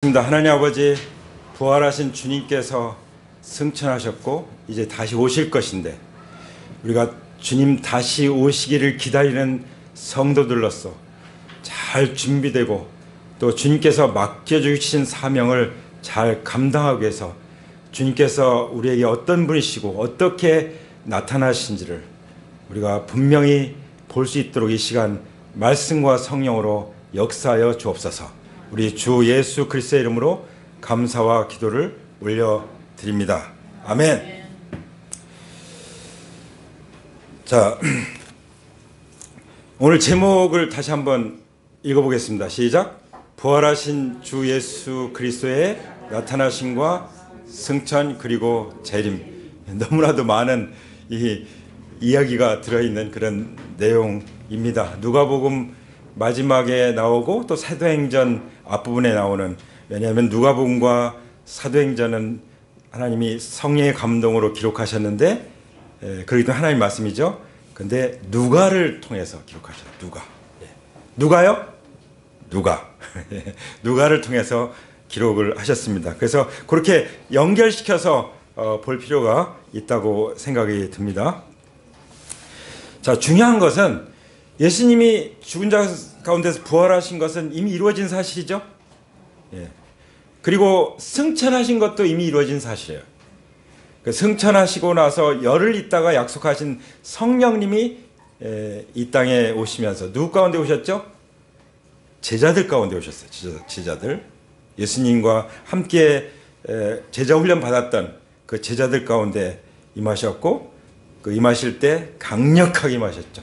그렇습니다. 하나님 아버지, 부활하신 주님께서 승천하셨고 이제 다시 오실 것인데, 우리가 주님 다시 오시기를 기다리는 성도들로서 잘 준비되고 또 주님께서 맡겨주신 사명을 잘 감당하기 위해서 주님께서 우리에게 어떤 분이시고 어떻게 나타나신지를 우리가 분명히 볼 수 있도록 이 시간 말씀과 성령으로 역사하여 주옵소서. 우리 주 예수 그리스도의 이름으로 감사와 기도를 올려드립니다. 아멘. 자, 오늘 제목을 다시 한번 읽어보겠습니다. 시작. 부활하신 주 예수 그리스도의 나타나심과 승천 그리고 재림. 너무나도 많은 이 이야기가 들어있는 그런 내용입니다. 누가복음 마지막에 나오고 또 사도행전 앞부분에 나오는, 왜냐하면 누가복음과 사도행전은 하나님이 성령의 감동으로 기록하셨는데, 그러기도 하나님 말씀이죠. 근데 누가를 통해서 기록하셨어요. 누가. 누가요? 누가. 누가를 통해서 기록을 하셨습니다. 그래서 그렇게 연결시켜서 볼 필요가 있다고 생각이 듭니다. 자, 중요한 것은 예수님이 죽은 자 가운데서 부활하신 것은 이미 이루어진 사실이죠. 그리고 승천하신 것도 이미 이루어진 사실이에요. 승천하시고 나서 열흘 있다가 약속하신 성령님이 이 땅에 오시면서 누구 가운데 오셨죠? 제자들 가운데 오셨어요. 제자들. 예수님과 함께 제자 훈련 받았던 그 제자들 가운데 임하셨고, 그 임하실 때 강력하게 임하셨죠.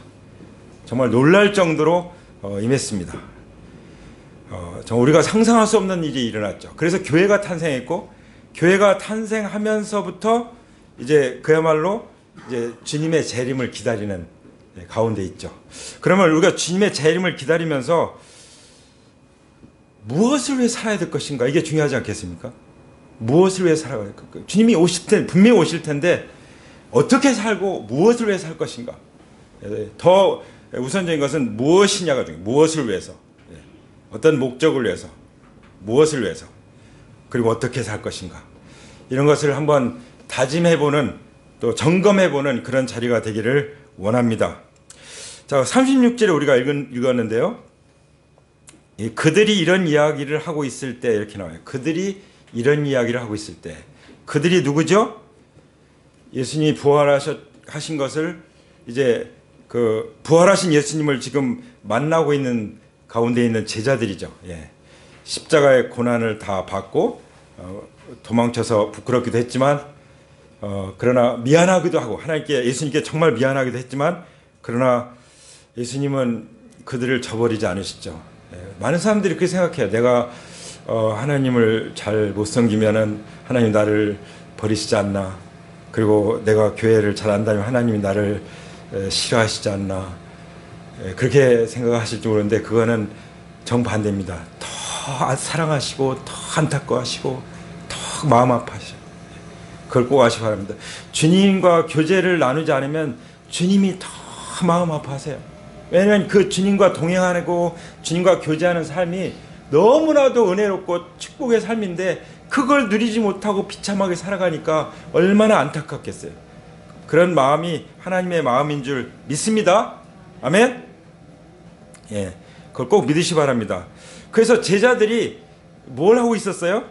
정말 놀랄 정도로 임했습니다. 정말 우리가 상상할 수 없는 일이 일어났죠. 그래서 교회가 탄생했고, 교회가 탄생하면서부터 이제 그야말로 이제 주님의 재림을 기다리는 가운데 있죠. 그러면 우리가 주님의 재림을 기다리면서 무엇을 위해 살아야 될 것인가? 이게 중요하지 않겠습니까? 무엇을 위해 살아야 될 것인가? 주님이 오실 텐데, 분명히 오실 텐데 어떻게 살고 무엇을 위해 살 것인가? 더 우선적인 것은 무엇이냐가 중요해요. 무엇을 위해서, 어떤 목적을 위해서, 무엇을 위해서, 그리고 어떻게 살 것인가, 이런 것을 한번 다짐해보는, 또 점검해보는 그런 자리가 되기를 원합니다. 자, 36절에 우리가 읽었는데요. 그들이 이런 이야기를 하고 있을 때, 이렇게 나와요. 그들이 이런 이야기를 하고 있을 때. 그들이 누구죠? 예수님이 부활하신 것을, 이제 그 부활하신 예수님을 지금 만나고 있는 가운데 있는 제자들이죠. 십자가의 고난을 다 받고 도망쳐서 부끄럽기도 했지만, 그러나 미안하기도 하고, 하나님께, 예수님께 정말 미안하기도 했지만, 그러나 예수님은 그들을 저버리지 않으시죠. 많은 사람들이 그렇게 생각해요. 내가 하나님을 잘 못 섬기면은 하나님 나를 버리시지 않나, 그리고 내가 교회를 잘 안 다니면 하나님이 나를 싫어하시지 않나, 그렇게 생각하실지 모르는데 그거는 정반대입니다. 더 사랑하시고 더 안타까워하시고 더 마음 아파하시고, 그걸 꼭 아시기 바랍니다. 주님과 교제를 나누지 않으면 주님이 더 마음 아파하세요. 왜냐하면 그 주님과 동행하고 주님과 교제하는 삶이 너무나도 은혜롭고 축복의 삶인데, 그걸 누리지 못하고 비참하게 살아가니까 얼마나 안타깝겠어요. 그런 마음이 하나님의 마음인 줄 믿습니다. 아멘? 그걸 꼭 믿으시기 바랍니다. 그래서 제자들이 뭘 하고 있었어요?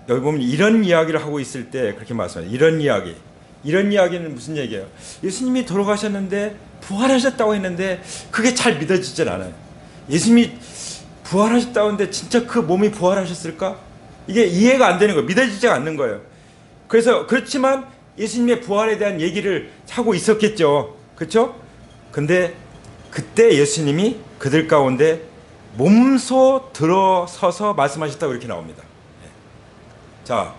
여기 보면 이런 이야기를 하고 있을 때 그렇게 말씀해요. 이런 이야기. 이런 이야기는 무슨 얘기예요? 예수님이 돌아가셨는데 부활하셨다고 했는데 그게 잘 믿어지질 않아요. 예수님이 부활하셨다고 했는데 진짜 그 몸이 부활하셨을까? 이게 이해가 안 되는 거예요. 믿어지지 않는 거예요. 그래서 그렇지만 예수님의 부활에 대한 얘기를 하고 있었겠죠. 그렇죠? 근데 그때 예수님이 그들 가운데 몸소 들어서서 말씀하셨다고 이렇게 나옵니다. 자,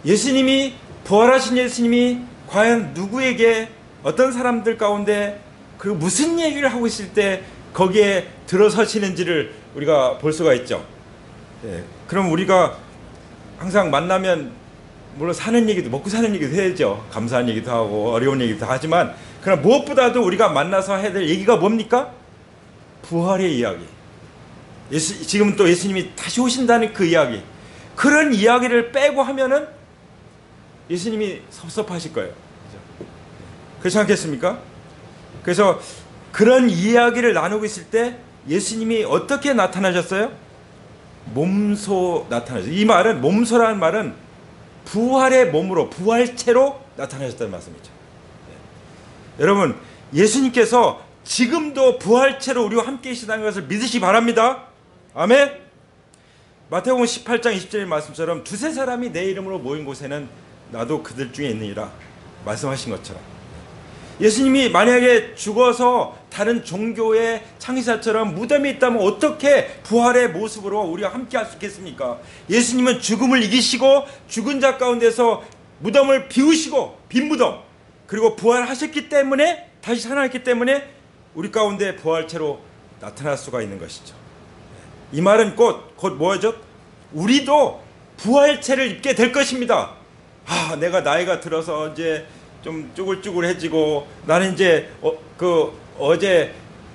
예수님이, 부활하신 예수님이 과연 누구에게, 어떤 사람들 가운데, 그리고 무슨 얘기를 하고 있을 때 거기에 들어서시는지를 우리가 볼 수가 있죠. 그럼 우리가 항상 만나면 물론 사는 얘기도, 먹고 사는 얘기도 해야죠. 감사한 얘기도 하고 어려운 얘기도 하지만, 그러나 무엇보다도 우리가 만나서 해야 될 얘기가 뭡니까? 부활의 이야기. 지금 또 예수님이 다시 오신다는 그 이야기, 그런 이야기를 빼고 하면은 예수님이 섭섭하실 거예요. 그렇지 않겠습니까? 그래서 그런 이야기를 나누고 있을 때 예수님이 어떻게 나타나셨어요? 몸소 나타나셨어요. 이 말은, 몸소라는 말은 부활의 몸으로, 부활체로 나타나셨다는 말씀이죠. 여러분, 예수님께서 지금도 부활체로 우리와 함께 계시다는 것을 믿으시기 바랍니다. 아멘. 마태복음 18장 20절의 말씀처럼 두세 사람이 내 이름으로 모인 곳에는 나도 그들 중에 있느니라 말씀하신 것처럼, 예수님이 만약에 죽어서 다른 종교의 창시자처럼 무덤이 있다면 어떻게 부활의 모습으로 우리와 함께 할 수 있겠습니까? 예수님은 죽음을 이기시고 죽은 자 가운데서 무덤을 비우시고, 빈 무덤, 그리고 부활하셨기 때문에, 다시 살아났기 때문에 우리 가운데 부활체로 나타날 수가 있는 것이죠. 이 말은 곧 뭐죠? 우리도 부활체를 입게 될 것입니다. 내가 나이가 들어서 이제 좀 쭈글쭈글해지고, 나는 이제 어제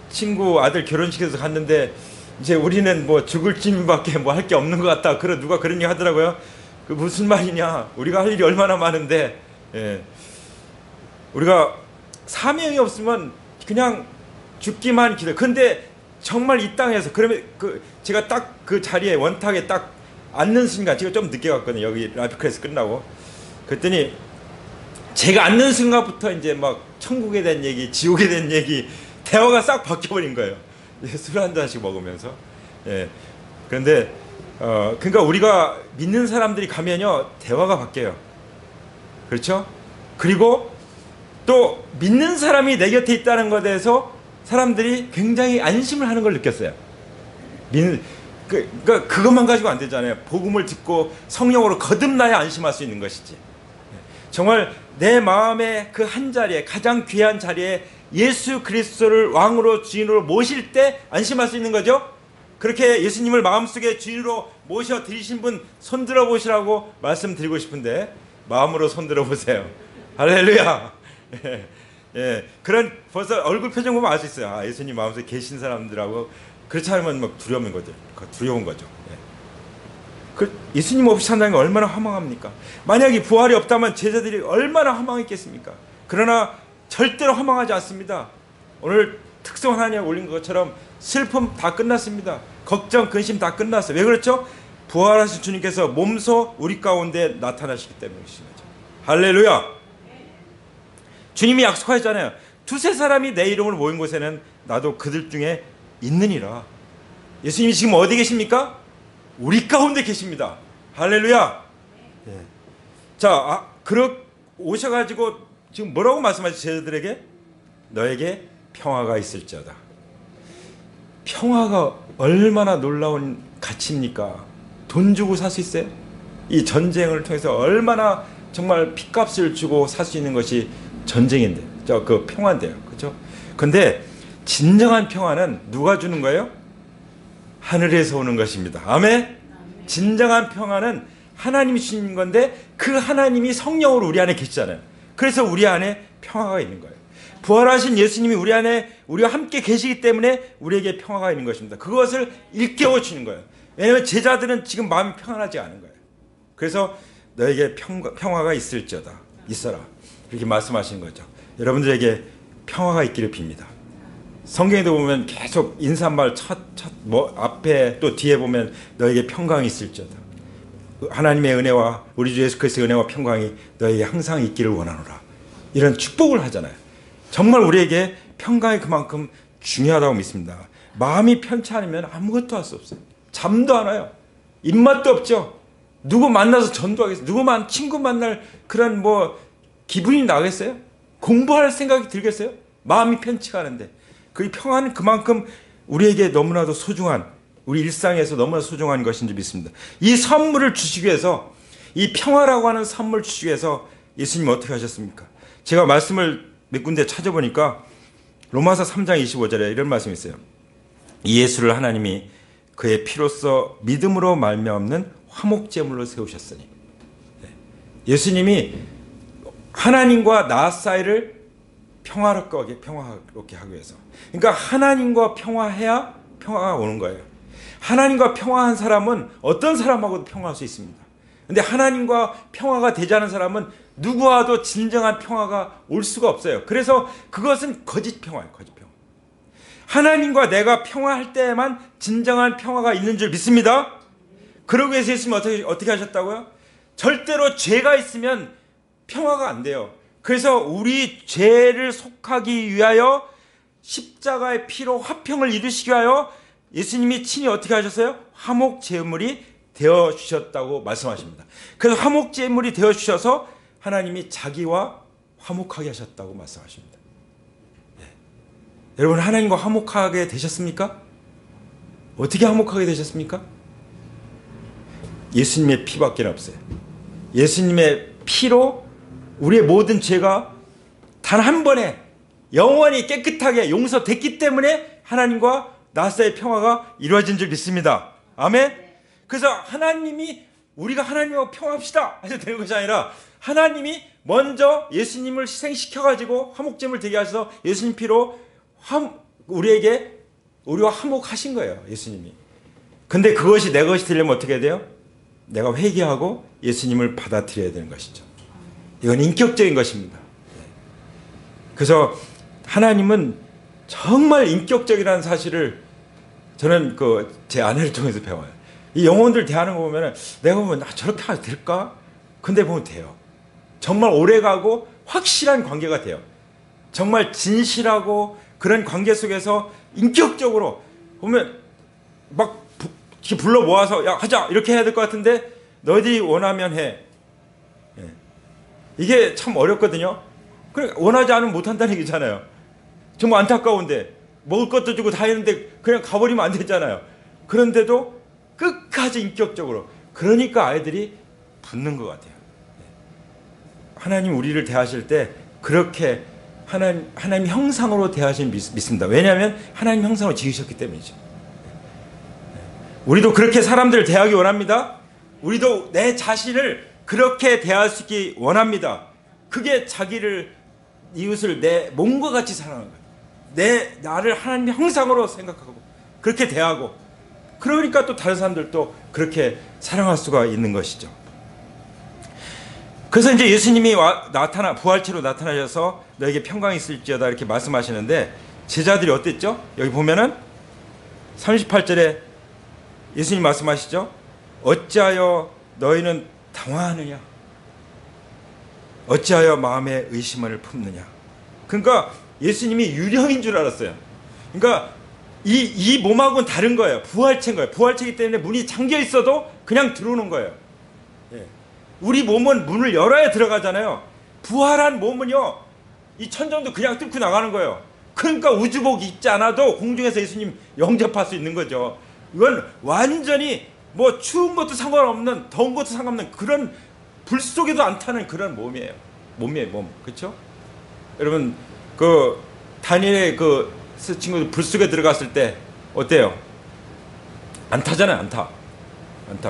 친구 아들 결혼식에서 갔는데 이제 우리는 뭐 죽을 짐밖에 뭐 할 게 없는 것 같다. 누가 그런 얘기 하더라고요. 그 무슨 말이냐? 우리가 할 일이 얼마나 많은데, 우리가 사명이 없으면 그냥 죽기만 기다려. 근데 정말 이 땅에서, 그러면 제가 딱 그 자리에 원탁에 딱 앉는 순간, 제가 좀 늦게 갔거든요. 여기 라이프 클래스 끝나고. 그랬더니 제가 앉는 순간부터 이제 막 천국에 대한 얘기, 지옥에 대한 얘기, 대화가 싹 바뀌어버린 거예요. 술 한 잔씩 먹으면서. 그런데 그러니까 우리가 믿는 사람들이 가면요, 대화가 바뀌어요. 그렇죠? 그리고 또 믿는 사람이 내 곁에 있다는 것에 대해서 사람들이 굉장히 안심을 하는 걸 느꼈어요. 그러니까 그것만 가지고 안 되잖아요. 복음을 듣고 성령으로 거듭나야 안심할 수 있는 것이지. 정말 내 마음의 그 한 자리에, 가장 귀한 자리에 예수 그리스도를 왕으로 주인으로 모실 때 안심할 수 있는 거죠. 그렇게 예수님을 마음속에 주인으로 모셔 드리신 분 손들어 보시라고 말씀드리고 싶은데, 마음으로 손들어 보세요. 할렐루야. 그런 벌써 얼굴 표정 보면 알 수 있어요. 예수님 마음속에 계신 사람들하고. 그렇지 않으면 막 두려운 거죠. 예수님 없이 산다는 게 얼마나 허망합니까? 만약에 부활이 없다면 제자들이 얼마나 허망했겠습니까? 그러나 절대로 허망하지 않습니다. 오늘 특성 하나님이 올린 것처럼 슬픔 다 끝났습니다. 걱정, 근심 다 끝났어요. 왜 그렇죠? 부활하신 주님께서 몸소 우리 가운데 나타나시기 때문이신 거죠. 할렐루야. 주님이 약속하셨잖아요. 두세 사람이 내 이름으로 모인 곳에는 나도 그들 중에 있느니라. 예수님이 지금 어디 계십니까? 우리 가운데 계십니다. 할렐루야. 자, 오셔가지고 지금 뭐라고 말씀하시죠? 제자들에게 너에게 평화가 있을지어다. 평화가 얼마나 놀라운 가치입니까? 돈 주고 살 수 있어요? 이 전쟁을 통해서 얼마나 정말 핏값을 주고 살 수 있는 것이 전쟁인데, 그 평화인데요. 그렇죠? 근데 진정한 평화는 누가 주는 거예요? 하늘에서 오는 것입니다. 아멘. 진정한 평화는 하나님이 주신 건데, 그 하나님이 성령으로 우리 안에 계시잖아요. 그래서 우리 안에 평화가 있는 거예요. 부활하신 예수님이 우리 안에, 우리와 함께 계시기 때문에 우리에게 평화가 있는 것입니다. 그것을 일깨워 주는 거예요. 왜냐하면 제자들은 지금 마음이 평안하지 않은 거예요. 그래서 너에게 평화가 있을지어다, 있어라, 이렇게 말씀하시는 거죠. 여러분들에게 평화가 있기를 빕니다. 성경에도 보면 계속 인사말 앞에 또 뒤에 보면 너에게 평강이 있을지어다. 하나님의 은혜와 우리 주 예수 그리스도의 은혜와 평강이 너에게 항상 있기를 원하노라. 이런 축복을 하잖아요. 정말 우리에게 평강이 그만큼 중요하다고 믿습니다. 마음이 편치 않으면 아무것도 할 수 없어요. 잠도 안 와요. 입맛도 없죠. 누구 만나서 전도하겠어요? 친구 만날 그런 기분이 나겠어요? 공부할 생각이 들겠어요? 마음이 편치가 않은데. 그 평안은 그만큼 우리에게 너무나도 소중한, 우리 일상에서 너무나 소중한 것인 줄 믿습니다. 이 선물을 주시기 위해서, 이 평화라고 하는 선물을 주시기 위해서 예수님이 어떻게 하셨습니까? 제가 말씀을 몇 군데 찾아보니까 로마서 3장 25절에 이런 말씀이 있어요. 이 예수를 하나님이 그의 피로써 믿음으로 말미암는 화목제물로 세우셨으니. 예수님이 하나님과 나 사이를 평화롭게 하기 위해서. 그러니까 하나님과 평화해야 평화가 오는 거예요. 하나님과 평화한 사람은 어떤 사람하고도 평화할 수 있습니다. 근데 하나님과 평화가 되지 않은 사람은 누구와도 진정한 평화가 올 수가 없어요. 그래서 그것은 거짓 평화예요. 거짓 평화. 하나님과 내가 평화할 때에만 진정한 평화가 있는 줄 믿습니다. 그러기 위해서 예수님은 어떻게 하셨다고요? 절대로 죄가 있으면 평화가 안 돼요. 그래서 우리 죄를 속하기 위하여 십자가의 피로 화평을 이루시기 위하여 예수님이 친히 어떻게 하셨어요? 화목 제물이 되어 주셨다고 말씀하십니다. 그래서 화목 제물이 되어 주셔서 하나님이 자기와 화목하게 하셨다고 말씀하십니다. 네. 여러분, 하나님과 화목하게 되셨습니까? 어떻게 화목하게 되셨습니까? 예수님의 피밖에 없어요. 예수님의 피로 우리의 모든 죄가 단 한 번에 영원히 깨끗하게 용서됐기 때문에 하나님과 나 사이의 평화가 이루어진 줄 믿습니다. 아멘. 그래서 하나님이 우리가 하나님하고 평화합시다 해서 되는 것이 아니라 하나님이 먼저 예수님을 희생시켜가지고 화목제물 되게 하셔서 예수님 피로 우리와 화목하신 거예요. 예수님이. 근데 그것이 내 것이 되려면 어떻게 돼요? 내가 회개하고 예수님을 받아들여야 되는 것이죠. 이건 인격적인 것입니다. 그래서 하나님은 정말 인격적이라는 사실을 저는 제 아내를 통해서 배워요. 이 영혼들 대하는 거 보면 내가 보면 저렇게 하면 될까? 근데 보면 돼요. 정말 오래가고 확실한 관계가 돼요. 정말 진실하고 그런 관계 속에서 인격적으로 보면 막 불러 모아서 야 하자 이렇게 해야 될 것 같은데 너희들이 원하면 해. 이게 참 어렵거든요. 그러니까 원하지 않으면 못한다는 얘기잖아요. 정말 안타까운데 먹을 것도 주고 다 했는데 그냥 가버리면 안 되잖아요. 그런데도 끝까지 인격적으로. 그러니까 아이들이 붙는 것 같아요. 하나님 우리를 대하실 때 그렇게 하나님 형상으로 대하시는 믿습니다. 왜냐하면 하나님 형상으로 지으셨기 때문이죠. 우리도 그렇게 사람들을 대하기 원합니다. 우리도 내 자신을 그렇게 대할 수 있기 원합니다. 그게 이웃을 내 몸과 같이 사랑하는 거예요. 나를 하나님의 형상으로 생각하고 그렇게 대하고 그러니까 또 다른 사람들도 그렇게 사랑할 수가 있는 것이죠. 그래서 이제 예수님이 부활체로 나타나셔서 너에게 평강이 있을지어다 이렇게 말씀하시는데 제자들이 어땠죠? 여기 보면은 38절에 예수님 말씀하시죠. 어찌하여 너희는 당황하느냐? 어찌하여 마음에 의심을 품느냐? 그러니까 예수님이 유령인 줄 알았어요. 그러니까 이 몸하고는 다른 거예요. 부활체인 거예요. 부활체이기 때문에 문이 잠겨 있어도 그냥 들어오는 거예요. 예. 우리 몸은 문을 열어야 들어가잖아요. 부활한 몸은요, 이 천정도 그냥 뚫고 나가는 거예요. 그러니까 우주복 입지 않아도 공중에서 예수님 영접할 수 있는 거죠. 이건 완전히 뭐 추운 것도 상관없는, 더운 것도 상관없는 그런 불 속에도 안 타는 그런 몸이에요. 몸. 그렇죠? 여러분, 다니엘의 친구들 불 속에 들어갔을 때 어때요? 안 타잖아요. 안 타.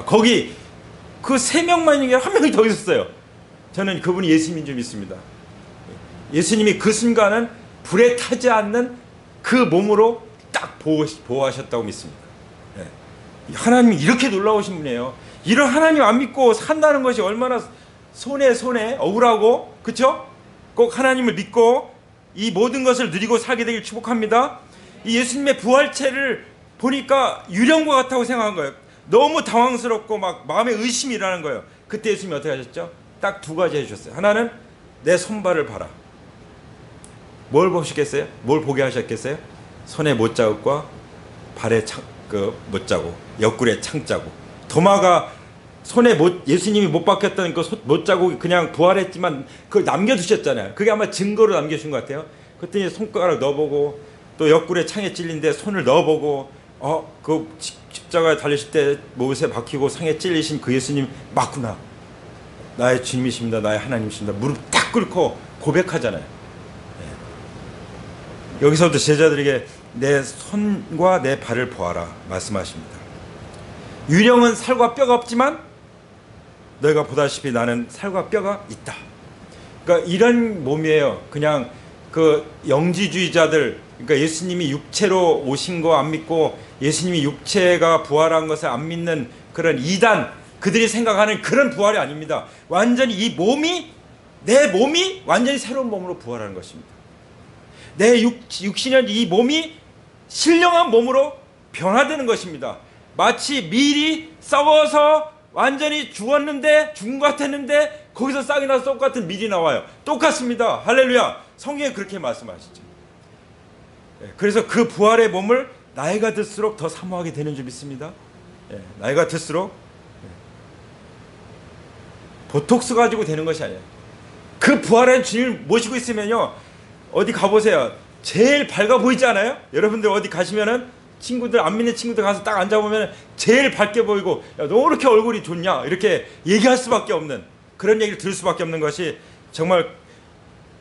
거기 그 3명만 있는 게 1명이 더 있었어요. 저는 그분이 예수님인 줄 믿습니다. 예수님이 그 순간은 불에 타지 않는 그 몸으로 딱 보호하셨다고 믿습니다. 하나님이 이렇게 놀라우신 분이에요. 이런 하나님 안 믿고 산다는 것이 얼마나 손해 억울하고, 그렇죠? 꼭 하나님을 믿고 이 모든 것을 누리고 살게 되길 축복합니다. 이 예수님의 부활체를 보니까 유령과 같다고 생각한 거예요. 너무 당황스럽고 막 마음에 의심이 일어나는 거예요. 그때 예수님이 어떻게 하셨죠? 딱 2가지 해주셨어요. 하나는 내 손발을 봐라. 뭘 보시겠어요? 뭘 보게 하셨겠어요? 손에 못자국과 발에 못자국, 옆구리에 창자국. 도마가 손에 예수님이 못 박혔던 그 못자국이 그냥 부활했지만 그걸 남겨두셨잖아요. 그게 아마 증거로 남겨주신 것 같아요. 그때 손가락 넣어보고 또 옆구리에 창에 찔린데 손을 넣어보고 그 십자가에 달리실 때 못에 박히고 상에 찔리신 그 예수님 맞구나. 나의 주님이십니다. 나의 하나님이십니다. 무릎 딱 꿇고 고백하잖아요. 여기서부터 제자들에게 내 손과 내 발을 보아라 말씀하십니다. 유령은 살과 뼈가 없지만 너희가 보다시피 나는 살과 뼈가 있다. 그러니까 이런 몸이에요. 그냥 그 영지주의자들, 그러니까 예수님이 육체로 오신 거 안 믿고 예수님이 육체가 부활한 것을 안 믿는 그런 이단, 그들이 생각하는 그런 부활이 아닙니다. 완전히 이 몸이, 내 몸이 완전히 새로운 몸으로 부활하는 것입니다. 내 육신의 이 몸이 신령한 몸으로 변화되는 것입니다. 마치 밀이 썩어서 완전히 죽었는데, 죽은 것 같았는데 거기서 싹이 나서 똑같은 밀이 나와요. 똑같습니다. 할렐루야. 성경에 그렇게 말씀하시죠. 그래서 그 부활의 몸을 나이가 들수록 더 사모하게 되는 줄 믿습니다. 나이가 들수록 보톡스 가지고 되는 것이 아니에요. 그 부활한 주님을 모시고 있으면요, 어디 가보세요. 제일 밝아 보이지 않아요? 여러분들 어디 가시면은 친구들, 안 믿는 친구들 가서 딱 앉아보면 제일 밝게 보이고, 야, 너 이렇게 얼굴이 좋냐? 이렇게 얘기할 수밖에 없는, 그런 얘기를 들을 수밖에 없는 것이 정말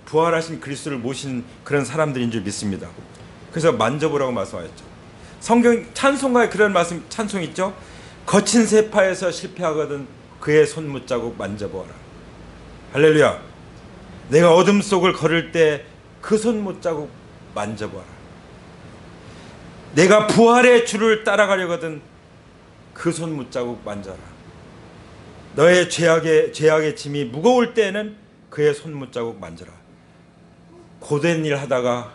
부활하신 그리스도를 모신 그런 사람들인 줄 믿습니다. 그래서 만져보라고 말씀하셨죠. 성경 찬송가에 그런 말씀, 찬송 있죠. 거친 세파에서 실패하거든 그의 손못자국 만져보아라. 할렐루야. 내가 어둠 속을 걸을 때 그 손못자국 만져보아라. 내가 부활의 주를 따라가려거든 그 손못자국 만져라. 너의 죄악의 짐이 무거울 때에는 그의 손못자국 만져라. 고된 일 하다가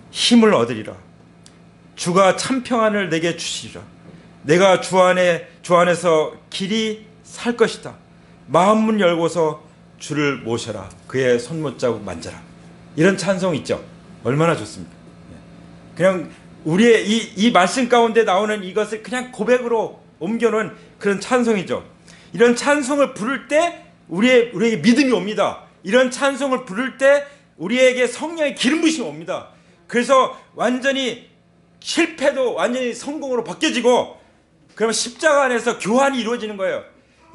힘을 얻으리라. 주가 참 평안을 내게 주시리라. 내가 주 안에서 길이 살 것이다. 마음문 열고서 주를 모셔라. 그의 손못자국 만져라. 이런 찬송 있죠. 얼마나 좋습니까? 그냥 우리의 이 말씀 가운데 나오는 이것을 그냥 고백으로 옮겨놓은 그런 찬송이죠. 이런 찬송을 부를 때 우리에게 믿음이 옵니다. 이런 찬송을 부를 때 우리에게 성령의 기름 부심이 옵니다. 그래서 완전히 실패도 완전히 성공으로 바뀌어지고, 그러면 십자가 안에서 교환이 이루어지는 거예요.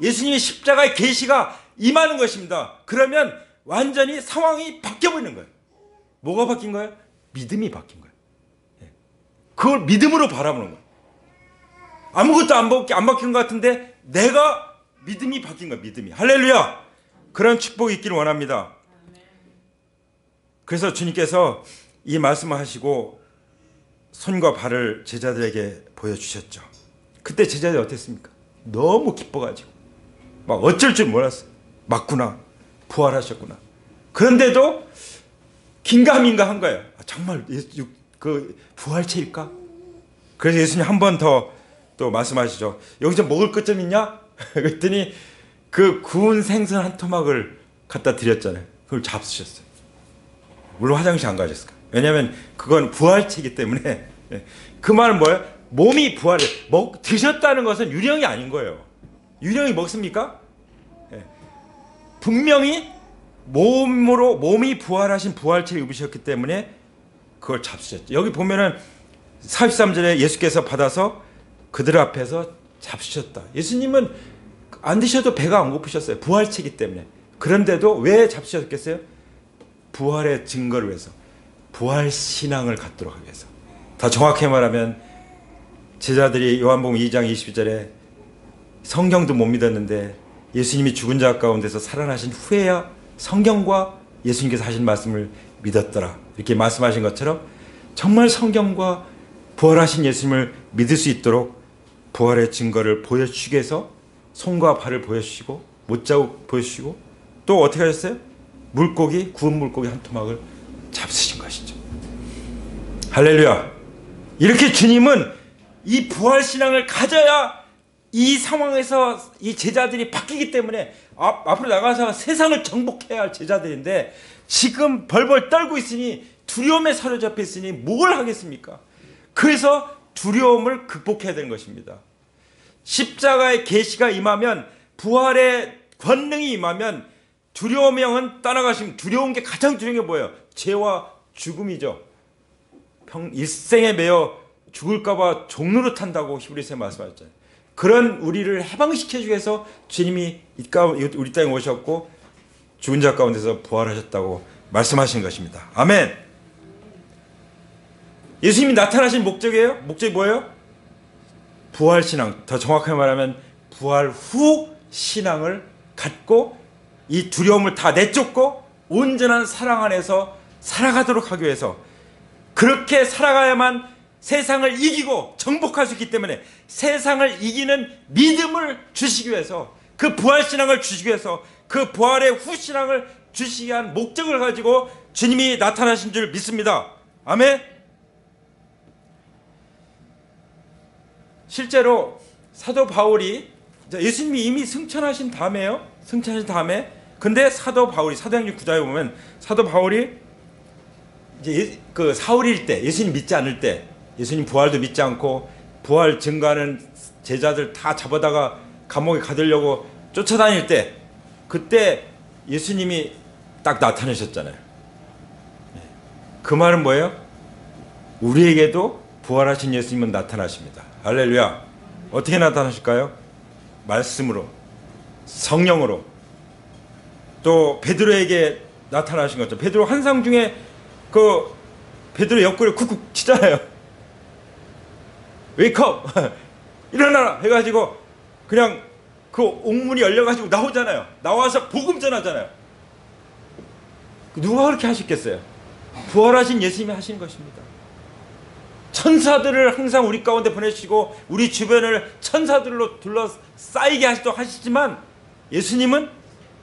예수님의 십자가의 계시가 임하는 것입니다. 그러면 완전히 상황이 바뀌어버리는 거예요. 뭐가 바뀐 거예요? 믿음이 바뀐 거예요. 그걸 믿음으로 바라보는 거예요. 아무것도 안 바뀐 것 같은데 내가 믿음이 바뀐 거예요. 믿음이. 할렐루야. 그런 축복이 있기를 원합니다. 그래서 주님께서 이 말씀을 하시고 손과 발을 제자들에게 보여주셨죠. 그때 제자들이 어땠습니까? 너무 기뻐가지고 막 어쩔 줄 몰랐어요. 맞구나, 부활하셨구나. 그런데도 긴가민가한 거예요. 정말 그 부활체일까? 그래서 예수님 한 번 더 또 말씀하시죠. 여기 좀 먹을 것 좀 있냐? 그랬더니 그 구운 생선 한 토막을 갖다 드렸잖아요. 그걸 잡수셨어요. 물론 화장실 안 가셨을까? 왜냐하면 그건 부활체이기 때문에. 그 말은 뭐예요? 몸이 드셨다는 것은 유령이 아닌 거예요. 유령이 먹습니까? 분명히 몸이 부활하신 부활체를 입으셨기 때문에 그걸 잡수셨죠. 여기 보면은 43절에 예수께서 받아서 그들 앞에서 잡수셨다. 예수님은 안 드셔도 배가 안 고프셨어요. 부활체이기 때문에. 그런데도 왜 잡수셨겠어요? 부활의 증거를 위해서, 부활 신앙을 갖도록 하기 위해서. 더 정확히 말하면 제자들이 요한복음 2장 22절에 성경도 못 믿었는데 예수님이 죽은 자 가운데서 살아나신 후에야 성경과 예수님께서 하신 말씀을 믿었더라. 이렇게 말씀하신 것처럼 정말 성경과 부활하신 예수님을 믿을 수 있도록 부활의 증거를 보여주시기 위해서 손과 발을 보여주시고 못자국 보여주시고 또 어떻게 하셨어요? 구운 물고기 한 토막을 잡수신 것이죠. 할렐루야. 이렇게 주님은 이 부활신앙을 가져야 이 상황에서 이 제자들이 바뀌기 때문에 앞으로 나가서 세상을 정복해야 할 제자들인데 지금 벌벌 떨고 있으니, 두려움에 사로잡혀 있으니 뭘 하겠습니까? 그래서 두려움을 극복해야 되는 것입니다. 십자가의 계시가 임하면, 부활의 권능이 임하면 두려움의 영은 떠나가시면, 두려운 게 가장 두려운 게 뭐예요? 죄와 죽음이죠. 일생에 매여 죽을까 봐 종로를 탄다고 히브리서에 말씀하셨잖아요. 그런 우리를 해방시켜주기 위해서 주님이 우리 땅에 오셨고 죽은 자 가운데서 부활하셨다고 말씀하신 것입니다. 아멘. 예수님이 나타나신 목적이에요? 목적이 뭐예요? 부활신앙, 더 정확하게 말하면 부활 후 신앙을 갖고 이 두려움을 다 내쫓고 온전한 사랑 안에서 살아가도록 하기 위해서, 그렇게 살아가야만 세상을 이기고 정복할 수 있기 때문에 세상을 이기는 믿음을 주시기 위해서, 그 부활신앙을 주시기 위해서, 그 부활의 후신앙을 주시기 위한 목적을 가지고 주님이 나타나신 줄 믿습니다. 아멘. 실제로 사도 바울이 예수님이 이미 승천하신 다음에요. 승천하신 다음에, 근데 사도 바울이 사도행전 9장에 보면 사도 바울이 이제 그 사울일 때, 예수님 믿지 않을 때, 예수님 부활도 믿지 않고 부활 증거하는 제자들 다 잡아다가 감옥에 가두려고 쫓아다닐 때, 그때 예수님이 딱 나타나셨잖아요. 그 말은 뭐예요? 우리에게도 부활하신 예수님은 나타나십니다. 할렐루야. 어떻게 나타나실까요? 말씀으로, 성령으로. 또 베드로에게 나타나신 거죠. 베드로 환상 중에 그 베드로 옆구리를 쿡쿡 치잖아요. 웨이크업! 일어나라! 해가지고 그냥 그 옥문이 열려가지고 나오잖아요. 나와서 복음 전하잖아요. 누가 그렇게 하셨겠어요? 부활하신 예수님이 하신 것입니다. 천사들을 항상 우리 가운데 보내시고 우리 주변을 천사들로 둘러싸이게 하시지만 예수님은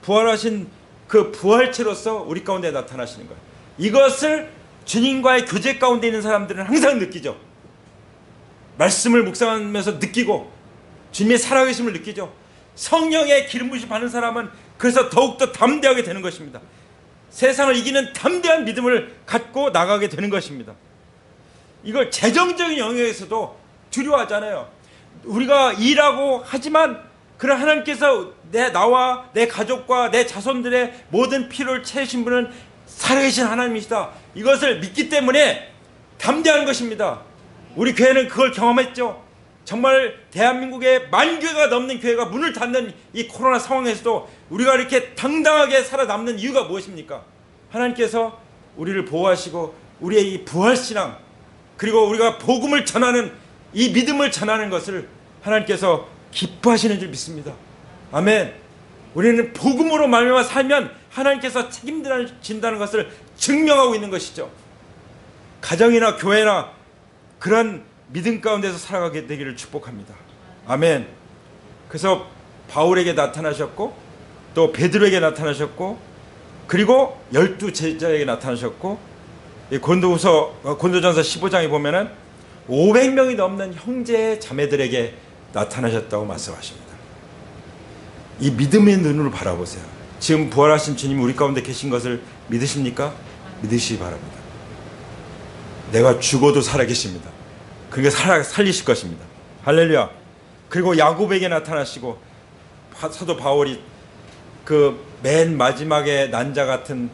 부활하신 그 부활체로서 우리 가운데 나타나시는 거예요. 이것을 주님과의 교제 가운데 있는 사람들은 항상 느끼죠. 말씀을 묵상하면서 느끼고 주님의 살아계심을 느끼죠. 성령의 기름 부으심 받는 사람은 그래서 더욱더 담대하게 되는 것입니다. 세상을 이기는 담대한 믿음을 갖고 나가게 되는 것입니다. 이걸 재정적인 영역에서도 두려워하잖아요. 우리가 일하고 하지만 그런 하나님께서 나와 내 가족과 내 자손들의 모든 필요를 채우신 분은 살아계신 하나님이시다. 이것을 믿기 때문에 담대한 것입니다. 우리 교회는 그걸 경험했죠. 정말 대한민국의 만 교회가 넘는 교회가 문을 닫는 이 코로나 상황에서도 우리가 이렇게 당당하게 살아남는 이유가 무엇입니까? 하나님께서 우리를 보호하시고 우리의 이 부활신앙, 그리고 우리가 복음을 전하는 이 믿음을 전하는 것을 하나님께서 기뻐하시는 줄 믿습니다. 아멘. 우리는 복음으로 말미암아 살면 하나님께서 책임진다는 것을 증명하고 있는 것이죠. 가정이나 교회나 그런 믿음 가운데서 살아가게 되기를 축복합니다. 아멘. 그래서 바울에게 나타나셨고 또 베드로에게 나타나셨고 그리고 12 제자에게 나타나셨고 고린도전서 15장에 보면은 500명이 넘는 형제 자매들에게 나타나셨다고 말씀하십니다. 이 믿음의 눈으로 바라보세요. 지금 부활하신 주님이 우리 가운데 계신 것을 믿으십니까? 믿으시기 바랍니다. 내가 죽어도 살아계십니다. 그러니까 살리실 것입니다. 할렐루야. 그리고 야곱에게 나타나시고 사도 바울이 그 맨 마지막에 난자 같은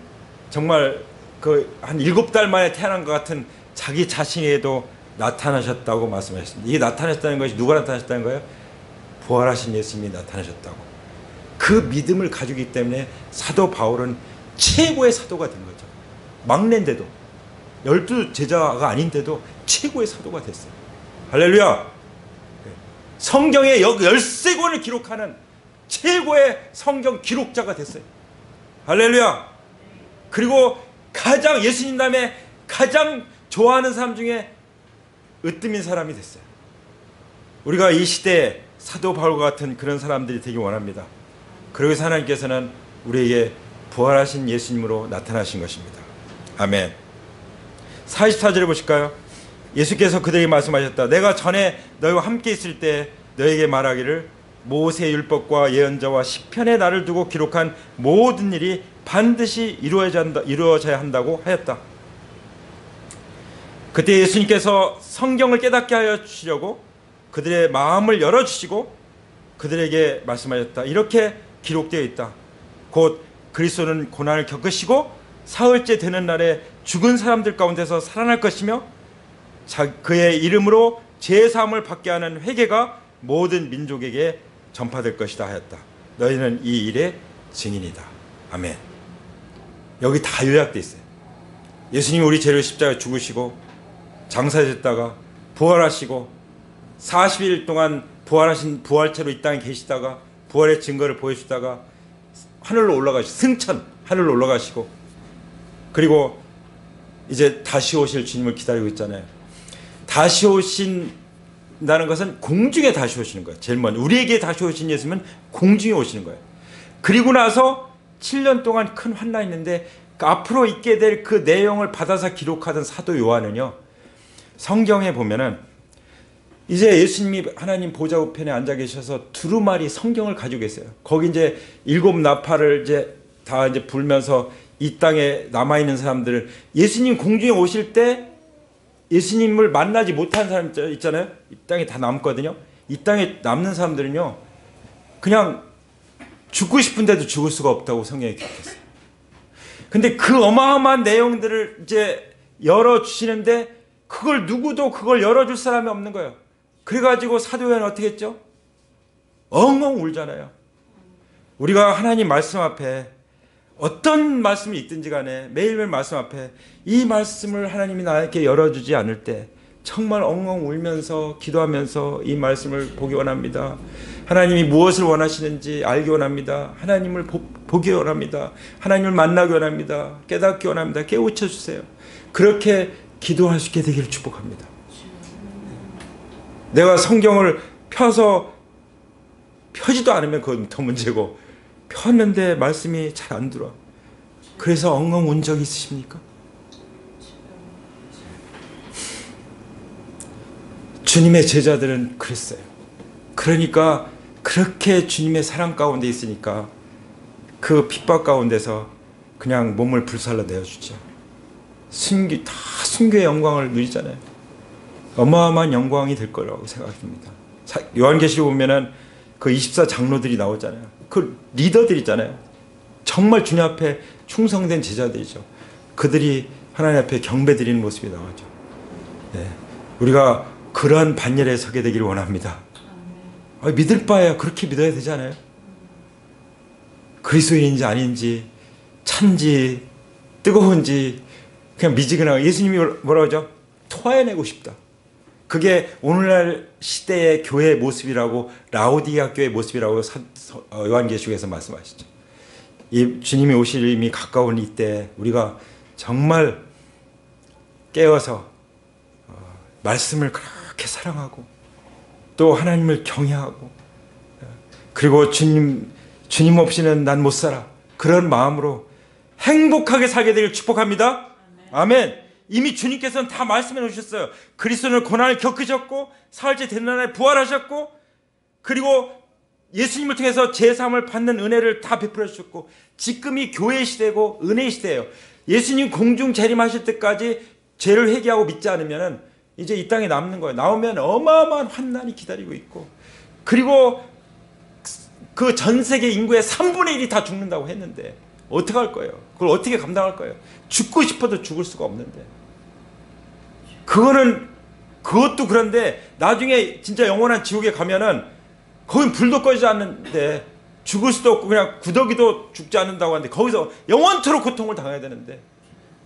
정말 그 한 7달 만에 태어난 것 같은 자기 자신에게도 나타나셨다고 말씀하셨습니다. 이게 나타나셨다는 것이 누가 나타나셨다는 거예요? 부활하신 예수님이 나타나셨다고. 그 믿음을 가지고 있기 때문에 사도 바울은 최고의 사도가 된 거죠. 막내인데도 12 제자가 아닌데도 최고의 사도가 됐어요. 할렐루야. 성경의 13권을 기록하는 최고의 성경 기록자가 됐어요. 할렐루야. 그리고 가장 예수님 다음에 가장 좋아하는 사람 중에 으뜸인 사람이 됐어요. 우리가 이 시대에 사도 바울과 같은 그런 사람들이 되기 원합니다. 그러기서 하나님께서는 우리에게 부활하신 예수님으로 나타나신 것입니다. 아멘. 44절에 보실까요? 예수께서 그들에게 말씀하셨다. 내가 전에 너희와 함께 있을 때 너희에게 말하기를 모세의 율법과 예언자와 시편에 나를 두고 기록한 모든 일이 반드시 이루어져야 한다고 하였다. 그때 예수님께서 성경을 깨닫게 하여 주시려고 그들의 마음을 열어주시고 그들에게 말씀하셨다. 이렇게 기록되어 있다. 곧 그리스도는 고난을 겪으시고 사흘째 되는 날에 죽은 사람들 가운데서 살아날 것이며 그의 이름으로 제사함을 받게 하는 회개가 모든 민족에게 전파될 것이다 하였다. 너희는 이 일의 증인이다. 아멘. 여기 다 요약되어 있어요. 예수님이 우리 죄를 십자가에 죽으시고 장사되셨다가 부활하시고 40일 동안 부활하신 부활체로 이 땅에 계시다가 부활의 증거를 보여주다가 하늘로 올라가시고 승천 하늘로 올라가시고 그리고 이제 다시 오실 주님을 기다리고 있잖아요. 다시 오신다는 것은 공중에 다시 오시는 거예요. 제일 먼저 우리에게 다시 오신 예수님은 공중에 오시는 거예요. 그리고 나서 7년 동안 큰 환난이 있는데 앞으로 있게 될 그 내용을 받아서 기록하던 사도 요한은요, 성경에 보면은 이제 예수님이 하나님 보좌 우편에 앉아 계셔서 두루마리 성경을 가지고 계세요. 거기 이제 7 나팔을 이제 다 이제 불면서 이 땅에 남아 있는 사람들을, 예수님 공중에 오실 때 예수님을 만나지 못한 사람 있잖아요. 이 땅에 다 남거든요. 이 땅에 남는 사람들은요, 그냥 죽고 싶은데도 죽을 수가 없다고 성경에 기록했어요. 근데 그 어마어마한 내용들을 이제 열어주시는데 그걸 누구도 그걸 열어줄 사람이 없는 거예요. 그래가지고 사도 요한은 어떻게 했죠? 엉엉 울잖아요. 우리가 하나님 말씀 앞에 어떤 말씀이 있든지 간에 매일매일 말씀 앞에 이 말씀을 하나님이 나에게 열어주지 않을 때 정말 엉엉 울면서 기도하면서 이 말씀을 보기 원합니다. 하나님이 무엇을 원하시는지 알기 원합니다. 하나님을 보기 원합니다. 하나님을 만나기 원합니다. 깨닫기 원합니다. 깨우쳐 주세요. 그렇게 기도할 수 있게 되기를 축복합니다. 내가 성경을 펴지도 않으면 그건 더 문제고, 폈는데 말씀이 잘 안 들어. 그래서 엉엉 운 적 있으십니까? 주님의 제자들은 그랬어요. 그러니까 그렇게 주님의 사랑 가운데 있으니까 그 핍박 가운데서 그냥 몸을 불살라 내어주죠. 다 순교의 영광을 누리잖아요. 어마어마한 영광이 될 거라고 생각합니다. 요한계시록 보면은 그 24 장로들이 나오잖아요. 그 리더들 있잖아요. 정말 주님 앞에 충성된 제자들이죠. 그들이 하나님 앞에 경배 드리는 모습이 나오죠. 네. 우리가 그러한 반열에 서게 되기를 원합니다. 믿을 바에야 그렇게 믿어야 되잖아요. 그리스도인인지 아닌지, 찬지 뜨거운지 그냥 미지근하고, 예수님이 뭐라고 하죠? 토해내고 싶다. 그게 오늘날 시대의 교회의 모습이라고, 라오디게아 교회의 모습이라고 요한계시록에서 말씀하시죠. 이 주님이 오실 이미 가까운 이때 우리가 정말 깨어서 말씀을 그렇게 사랑하고 또 하나님을 경외하고, 그리고 주님 없이는 난 못 살아, 그런 마음으로 행복하게 살게 되길 축복합니다. 아멘. 이미 주님께서는 다 말씀해 놓으셨어요. 그리스도는 고난을 겪으셨고 사흘째 된 날에 부활하셨고, 그리고 예수님을 통해서 제사함을 받는 은혜를 다 베풀어 주셨고, 지금이 교회의 시대고 은혜의 시대예요. 예수님 공중 재림하실 때까지 죄를 회개하고 믿지 않으면 이제 이 땅에 남는 거예요. 나오면 어마어마한 환난이 기다리고 있고, 그리고 그 전 세계 인구의 3분의 1이 다 죽는다고 했는데 어떻게 할 거예요? 그걸 어떻게 감당할 거예요? 죽고 싶어도 죽을 수가 없는데. 그것도 그런데 나중에 진짜 영원한 지옥에 가면은 거긴 불도 꺼지지 않는데, 죽을 수도 없고 그냥 구더기도 죽지 않는다고 하는데 거기서 영원토록 고통을 당해야 되는데,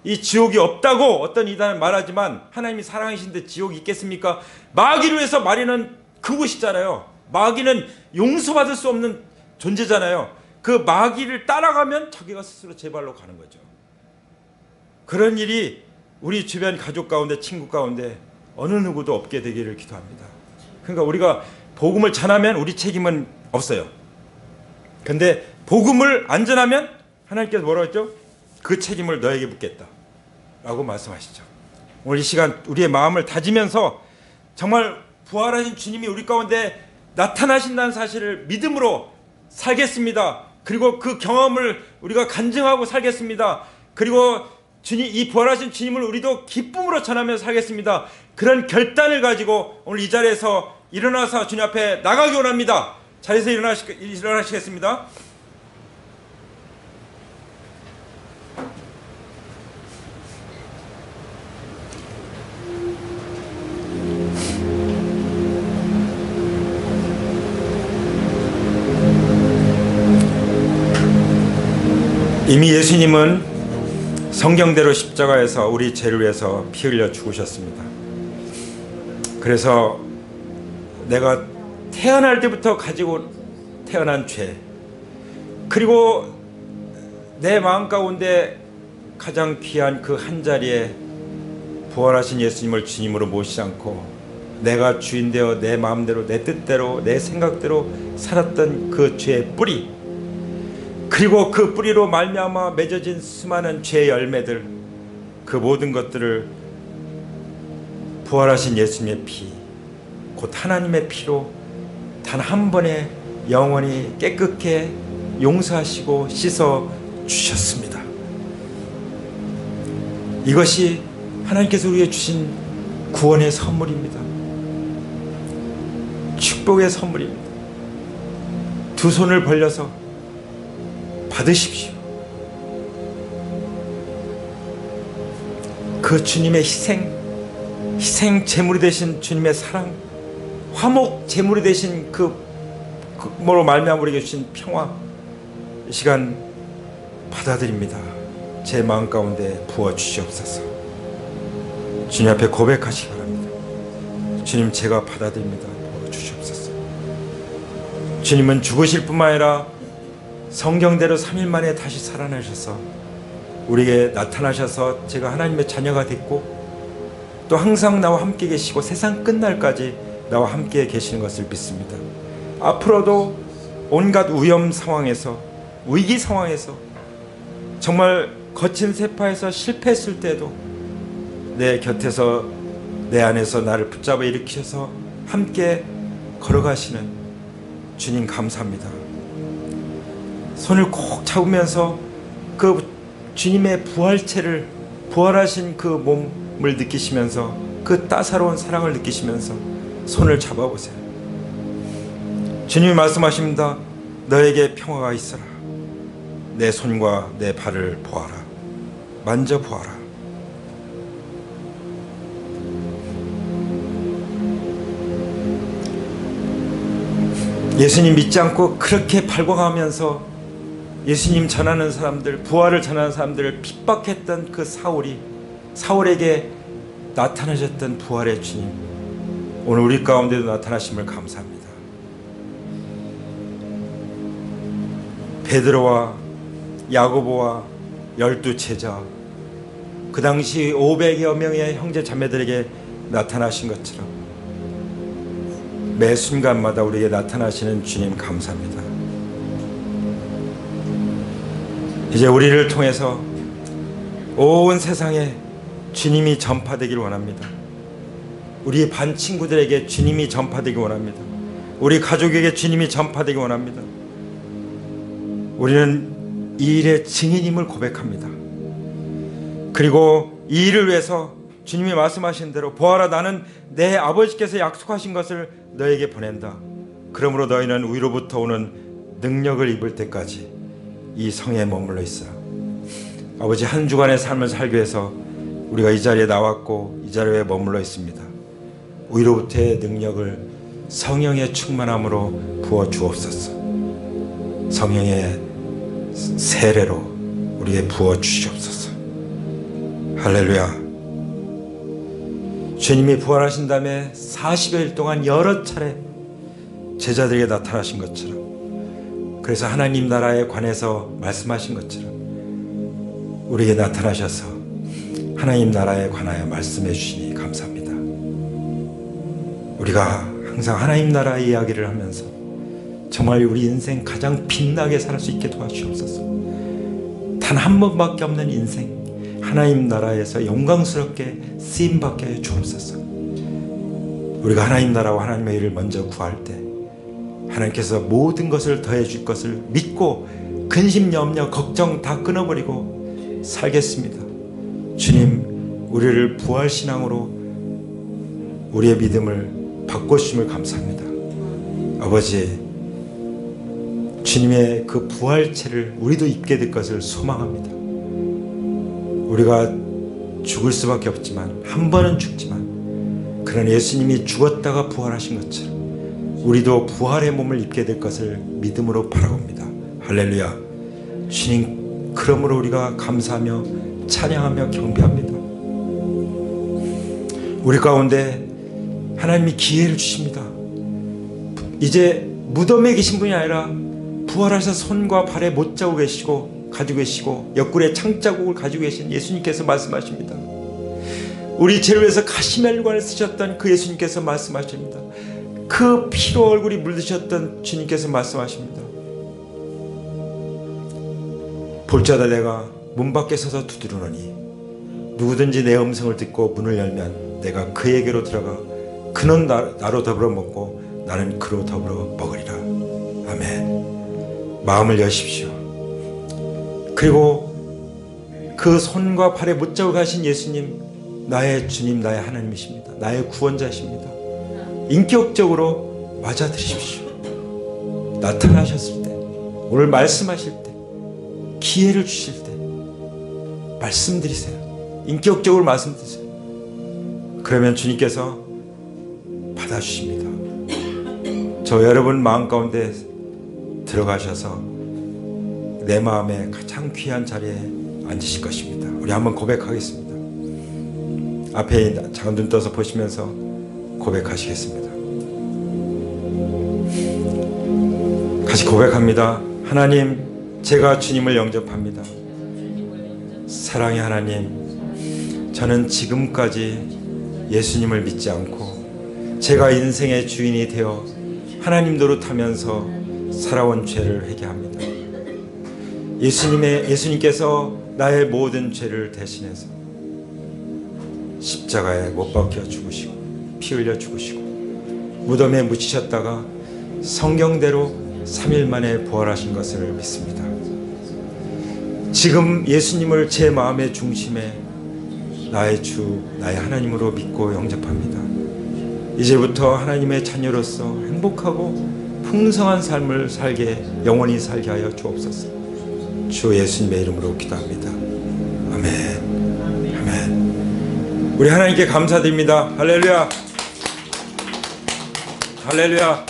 이 지옥이 없다고 어떤 이단은 말하지만 하나님이 사랑하시는데 지옥이 있겠습니까? 마귀를 위해서 마리는 그곳이잖아요. 마귀는 용서받을 수 없는 존재잖아요. 그 마귀를 따라가면 자기가 스스로 제 발로 가는 거죠. 그런 일이 우리 주변 가족 가운데, 친구 가운데 어느 누구도 없게 되기를 기도합니다. 그러니까 우리가 복음을 전하면 우리 책임은 없어요. 근데 복음을 안 전하면 하나님께서 뭐라고 했죠? 그 책임을 너에게 묻겠다 라고 말씀하시죠. 오늘 이 시간 우리의 마음을 다지면서 정말 부활하신 주님이 우리 가운데 나타나신다는 사실을 믿음으로 살겠습니다. 그리고 그 경험을 우리가 간증하고 살겠습니다. 그리고 이 부활하신 주님을 우리도 기쁨으로 전하면서 살겠습니다. 그런 결단을 가지고 오늘 이 자리에서 일어나서 주님 앞에 나가기 원합니다. 자리에서 일어나시겠습니다. 이미 예수님은 성경대로 십자가에서 우리 죄를 위해서 피 흘려 죽으셨습니다. 그래서 내가 태어날 때부터 가지고 태어난 죄, 그리고 내 마음 가운데 가장 귀한 그 한 자리에 부활하신 예수님을 주님으로 모시지 않고 내가 주인 되어 내 마음대로 내 뜻대로 내 생각대로 살았던 그 죄의 뿌리, 그리고 그 뿌리로 말미암아 맺어진 수많은 죄의 열매들, 그 모든 것들을 부활하신 예수님의 피, 곧 하나님의 피로 단 한 번에 영원히 깨끗게 용서하시고 씻어 주셨습니다. 이것이 하나님께서 우리에게 주신 구원의 선물입니다. 축복의 선물입니다. 두 손을 벌려서 받으십시오. 그 주님의 희생 제물이 되신 주님의 사랑, 화목 제물이 되신 그로 말미암아 우리에게 주신 평화, 이 시간 받아들입니다. 제 마음 가운데 부어 주시옵소서. 주님 앞에 고백하시기 바랍니다. 주님, 제가 받아들입니다. 부어 주시옵소서. 주님은 죽으실 뿐만 아니라 성경대로 3일 만에 다시 살아나셔서 우리에게 나타나셔서 제가 하나님의 자녀가 됐고 또 항상 나와 함께 계시고 세상 끝날까지 나와 함께 계시는 것을 믿습니다. 앞으로도 온갖 위험 상황에서, 위기 상황에서, 정말 거친 세파에서 실패했을 때도 내 곁에서 내 안에서 나를 붙잡아 일으키셔서 함께 걸어가시는 주님 감사합니다. 손을 꼭 잡으면서 그 주님의 부활체를, 부활하신 그 몸을 느끼시면서 그 따사로운 사랑을 느끼시면서 손을 잡아보세요. 주님이 말씀하십니다. 너에게 평화가 있어라. 내 손과 내 발을 보아라. 만져보아라. 예수님 믿지 않고 그렇게 발광하면서 예수님 전하는 사람들, 부활을 전하는 사람들을 핍박했던 그 사울에게 나타나셨던 부활의 주님, 오늘 우리 가운데도 나타나심을 감사합니다. 베드로와 야고보와 12제자, 그 당시 500여 명의 형제 자매들에게 나타나신 것처럼 매 순간마다 우리에게 나타나시는 주님 감사합니다. 이제 우리를 통해서 온 세상에 주님이 전파되기를 원합니다. 우리 반 친구들에게 주님이 전파되기 원합니다. 우리 가족에게 주님이 전파되기 원합니다. 우리는 이 일의 증인임을 고백합니다. 그리고 이 일을 위해서 주님이 말씀하신 대로 보아라, 나는 내 아버지께서 약속하신 것을 너에게 보낸다. 그러므로 너희는 위로부터 오는 능력을 입을 때까지 이 성에 머물러 있어. 아버지, 한 주간의 삶을 살기 위해서 우리가 이 자리에 나왔고 이 자리에 머물러 있습니다. 위로부터의 능력을 성령의 충만함으로 부어 주옵소서. 성령의 세례로 우리에게 부어 주시옵소서. 할렐루야. 주님이 부활하신 다음에 40여일 동안 여러 차례 제자들에게 나타나신 것처럼, 그래서 하나님 나라에 관해서 말씀하신 것처럼 우리에게 나타나셔서 하나님 나라에 관하여 말씀해 주시니 감사합니다. 우리가 항상 하나님 나라의 이야기를 하면서 정말 우리 인생 가장 빛나게 살 수 있게 도와주옵소서. 단 한 번밖에 없는 인생, 하나님 나라에서 영광스럽게 쓰임받게 해 주옵소서. 우리가 하나님 나라와 하나님의 일을 먼저 구할 때 하나님께서 모든 것을 더해 줄 것을 믿고 근심, 염려, 걱정 다 끊어버리고 살겠습니다. 주님, 우리를 부활신앙으로 우리의 믿음을 바꿔주심을 감사합니다. 아버지, 주님의 그 부활체를 우리도 입게 될 것을 소망합니다. 우리가 죽을 수밖에 없지만, 한 번은 죽지만, 그런 예수님이 죽었다가 부활하신 것처럼 우리도 부활의 몸을 입게 될 것을 믿음으로 바라봅니다. 할렐루야. 주님, 그러므로 우리가 감사하며 찬양하며 경배합니다. 우리 가운데 하나님이 기회를 주십니다. 이제 무덤에 계신 분이 아니라 부활하셔서 손과 발에 못 자고 가지고 계시고 옆구리에 창자국을 가지고 계신 예수님께서 말씀하십니다. 우리 죄를 위해서 가시멜관을 쓰셨던 그 예수님께서 말씀하십니다. 그 피로 얼굴이 물드셨던 주님께서 말씀하십니다. 볼자다 내가 문 밖에 서서 두드리노니 누구든지 내 음성을 듣고 문을 열면 내가 그에게로 들어가 그는 나로 더불어 먹고 나는 그로 더불어 먹으리라. 아멘. 마음을 여십시오. 그리고 그 손과 발에 못자고 가신 예수님, 나의 주님, 나의 하나님이십니다. 나의 구원자이십니다. 인격적으로 맞아들이십시오. 나타나셨을 때, 오늘 말씀하실 때, 기회를 주실 때 말씀드리세요. 인격적으로 말씀드리세요. 그러면 주님께서 받아주십니다. 저 여러분 마음 가운데 들어가셔서 내 마음에 가장 귀한 자리에 앉으실 것입니다. 우리 한번 고백하겠습니다. 앞에 작은 눈 떠서 보시면서 고백하시겠습니다. 같이 고백합니다. 하나님, 제가 주님을 영접합니다. 사랑의 하나님, 저는 지금까지 예수님을 믿지 않고 제가 인생의 주인이 되어 하나님 노릇하면서 살아온 죄를 회개합니다. 예수님께서 나의 모든 죄를 대신해서 십자가에 못 박혀 죽으시고 피 흘려 죽으시고 무덤에 묻히셨다가 성경대로 3일 만에 부활하신 것을 믿습니다. 지금 예수님을 제 마음의 중심에 나의 주, 나의 하나님으로 믿고 영접합니다. 이제부터 하나님의 자녀로서 행복하고 풍성한 삶을 영원히 살게 하여 주옵소서. 주 예수님의 이름으로 기도합니다. 아멘. 아멘. 우리 하나님께 감사드립니다. 할렐루야. 할렐루야.